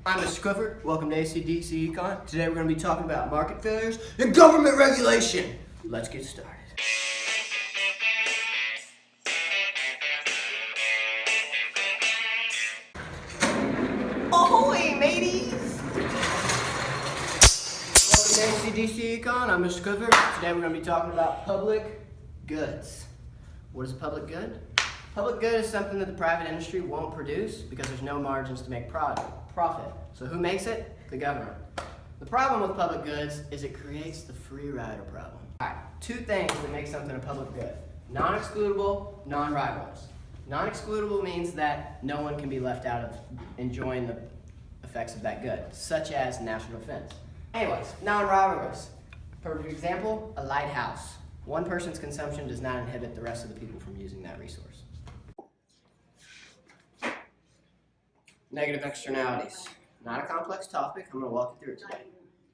I'm Mr. Clifford. Welcome to ACDC Econ. Today we're going to be talking about market failures and government regulation. Let's get started. Ahoy, mateys! Welcome to ACDC Econ. I'm Mr. Clifford. Today we're going to be talking about public goods. What is a public good? Public good is something that the private industry won't produce because there's no margins to make profit. So who makes it? The government. The problem with public goods is it creates the free rider problem. Alright, two things that make something a public good. Non-excludable, non-rivalrous. Non-excludable means that no one can be left out of enjoying the effects of that good, such as national defense. Anyways, non-rivalrous. Perfect example, a lighthouse. One person's consumption does not inhibit the rest of the people from using that resource. Negative externalities. Not a complex topic. I'm going to walk you through it today.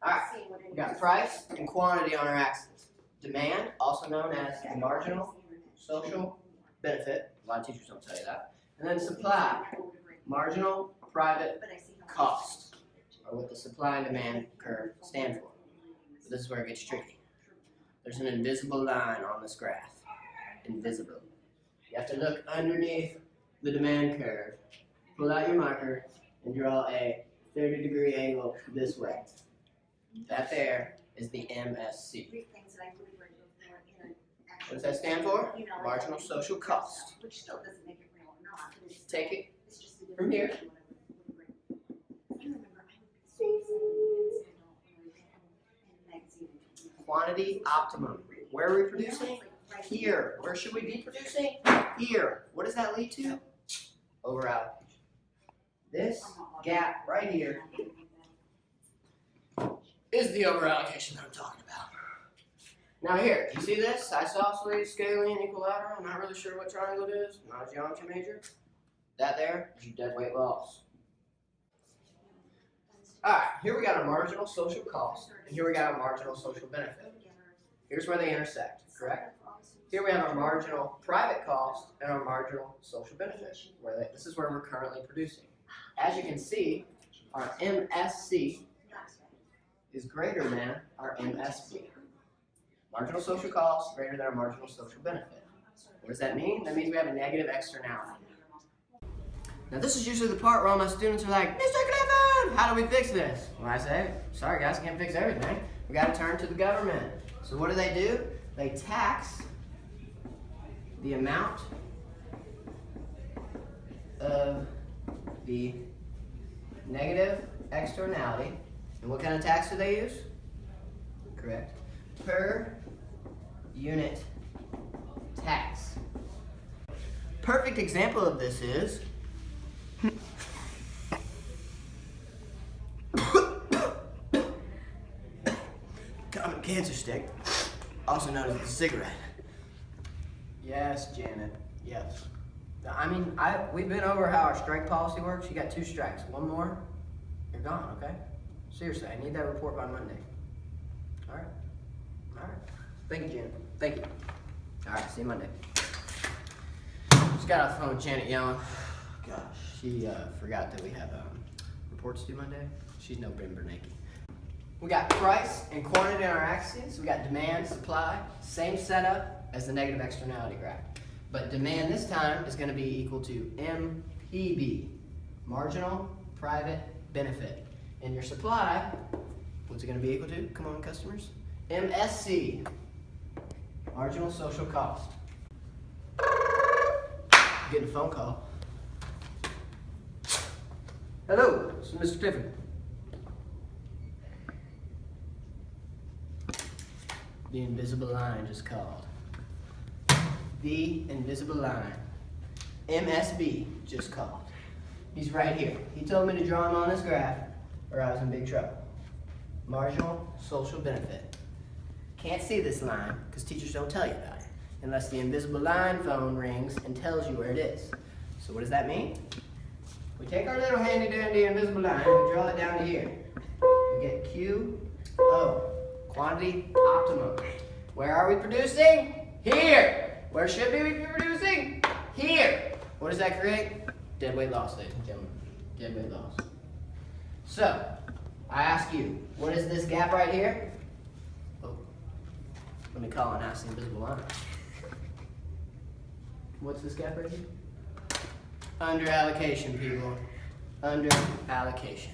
Alright, we got price and quantity on our axis. Demand, also known as the marginal social benefit. A lot of teachers don't tell you that. And then supply, marginal private cost, or what the supply and demand curve stand for. So this is where it gets tricky. There's an invisible line on this graph. Invisible. You have to look underneath the demand curve. Pull out your marker and draw a 30-degree angle this way. That there is the MSC. What does that stand for? Marginal social cost. Take it from here. Quantity optimum. Where are we producing? Here. Where should we be producing? Here. What does that lead to? Overallocation. This gap right here is the overallocation that I'm talking about. Now here, you see this? Isosceles, scalene, equilateral. I'm not really sure what triangle it is. I'm not a geometry major. That there is your deadweight loss. Alright, here we got a marginal social cost, and here we got a marginal social benefit. Here's where they intersect, correct? Here we have our marginal private cost and our marginal social benefit. This is where we're currently producing. As you can see, our MSC is greater than our MSB. Marginal social cost greater than our marginal social benefit. What does that mean? That means we have a negative externality. Now this is usually the part where all my students are like, Mr. Clifford, how do we fix this? Well, I say, sorry guys, can't fix everything. We got to turn to the government. So what do? They tax the amount of the negative externality. And what kind of tax do they use? Correct. Per unit tax. Perfect example of this is common cancer stick, also known as the cigarette. Yes, Janet. Yes. I mean, we've been over how our strike policy works. You got 2 strikes. One more, you're gone, okay? Seriously, I need that report by Monday. All right. All right. Thank you, Janet. Thank you. All right, see you Monday. Just got off the phone with Janet yelling. Gosh, she forgot that we have reports due Monday. She's no Ben Bernanke. We got price and quantity on our axes. We got demand, supply. Same setup as the negative externality graph. But demand this time is going to be equal to MPB, marginal private benefit. And your supply, what's it going to be equal to? Come on, customers. MSC, marginal social cost. Getting a phone call. Hello, this is Mr. Clifford. The invisible line just called. The invisible line. MSB just called. He's right here. He told me to draw him on this graph or I was in big trouble. Marginal social benefit. Can't see this line because teachers don't tell you about it unless the invisible line phone rings and tells you where it is. So what does that mean? We take our little handy dandy invisible line and we draw it down to here. We get QO, quantity optimum. Where are we producing? Here. Where should we be producing? Here. What does that create? Deadweight loss, ladies and gentlemen. Deadweight loss. So, I ask you, what is this gap right here? Oh, let me call and ask the invisible line. What's this gap right here? Under allocation, people. Under allocation.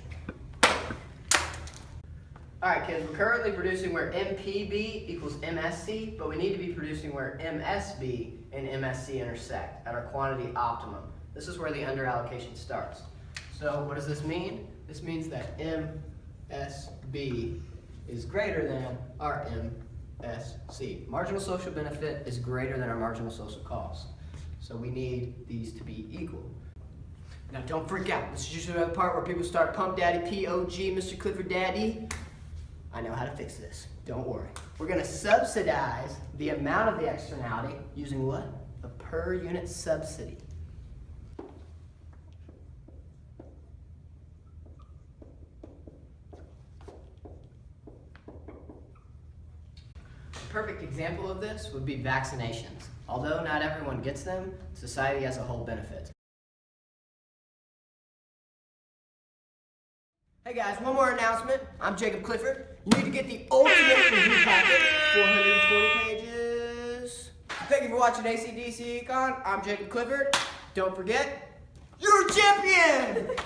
Alright kids, we're currently producing where MPB equals MSC, but we need to be producing where MSB and MSC intersect at our quantity optimum. This is where the under allocation starts. So what does this mean? This means that MSB is greater than our MSC. Marginal social benefit is greater than our marginal social cost. So we need these to be equal. Now don't freak out. This is just another part where people start pump daddy, P-O-G, Mr. Clifford daddy. I know how to fix this. Don't worry. We're going to subsidize the amount of the externality using what? A per unit subsidy. A perfect example of this would be vaccinations. Although not everyone gets them, society as a whole benefits. Hey guys, one more announcement. I'm Jacob Clifford. You need to get the ultimate review packet, 420 pages. Thank you for watching ACDC Econ. I'm Jacob Clifford. Don't forget, you're a champion!